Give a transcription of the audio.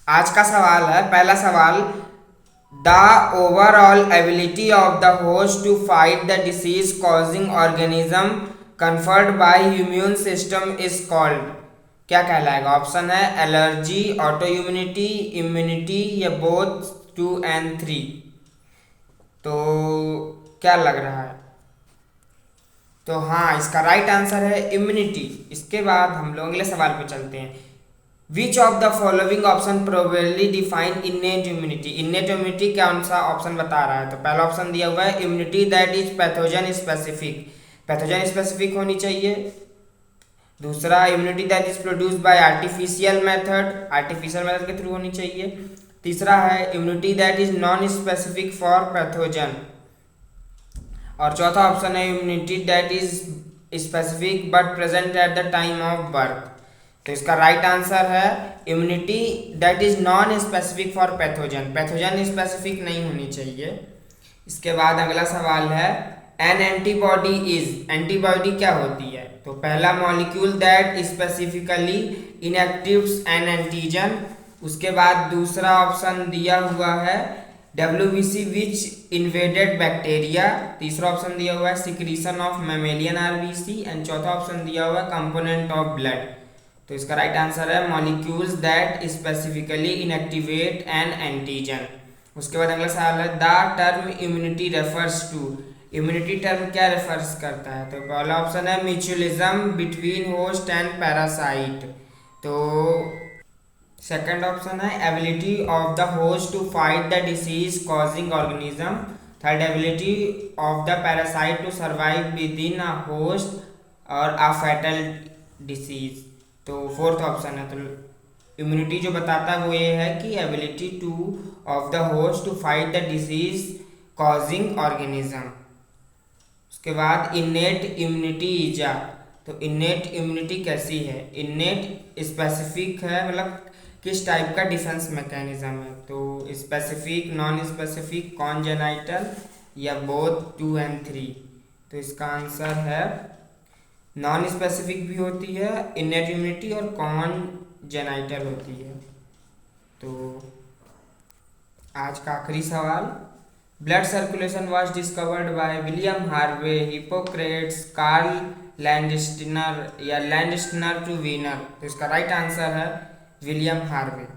आज का सवाल है, पहला सवाल, the overall ability of the host to fight the disease causing organism conferred by immune system is called. क्या कहलाएगा? ऑप्शन है एलर्जी, ऑटो इम्यूनिटी, इम्यूनिटी या बोथ 2 and 3। तो क्या लग रहा है? तो हाँ, इसका राइट आंसर है इम्यूनिटी। इसके बाद हम लोग अगले सवाल पे चलते हैं। Which of the following option probably define innate immunity. Innate immunity कौन सा ऑप्शन बता रहा है? तो पहला ऑप्शन दिया हुआ है immunity that is pathogen specific, pathogen specific होनी चाहिए। दूसरा immunity that is produce by artificial method, artificial method के थ्रू होनी चाहिए। तीसरा है immunity that is non specific for pathogen. और चौथा ऑप्शन है immunity that is specific but present at the time of birth. तो इसका राइट आंसर है immunity that is non specific for pathogen, pathogen specific नहीं होनी चाहिए। इसके बाद अगला सवाल है एन एंटीबॉडी इज, एंटीबॉडी क्या होती है? तो पहला molecule that specifically inactivates an antigen. उसके बाद दूसरा ऑप्शन दिया हुआ है WBC विच इन्वेडेड बैक्टीरिया। तीसरा ऑप्शन दिया हुआ है secretion of mammalian RBC and चौथा ऑप्शन दिया हुआ है कंपोनेंट ऑफ ब्लड। तो इसका राइट आंसर है molecules that specifically inactivate an antigen. उसके बाद अगला सवाल है the term immunity refers to. Immunity term क्या रेफर्स करता है? तो पहला ऑप्शन है mutualism between host and parasite. तो सेकंड ऑप्शन है ability of the host to fight the disease causing organism. Third ability of the parasite to survive within a host और a fatal disease. तो fourth option है। तो immunity जो बताता है वो ये है कि ability to of the host to fight the disease causing organism. उसके बाद इनेट इम्यूनिटी इजा। तो इनेट इम्यूनिटी कैसी है? इनेट स्पेसिफिक है, मतलब किस टाइप का डिफेंस मैकेनिज्म है? तो स्पेसिफिक, नॉन स्पेसिफिक, कॉन्जेनाइटल या बोथ 2 and 3। तो इसका आंसर है नॉन स्पेसिफिक भी होती है इनेट इम्यूनिटी और कॉन्जेनाइटल होती है। तो आज का आखिरी सवाल, blood circulation was discovered by William Harvey, Hippocrates, Karl Landsteiner या लैंडस्टीनर टू वीनर। तो इसका राइट आंसर है विलियम हार्वे।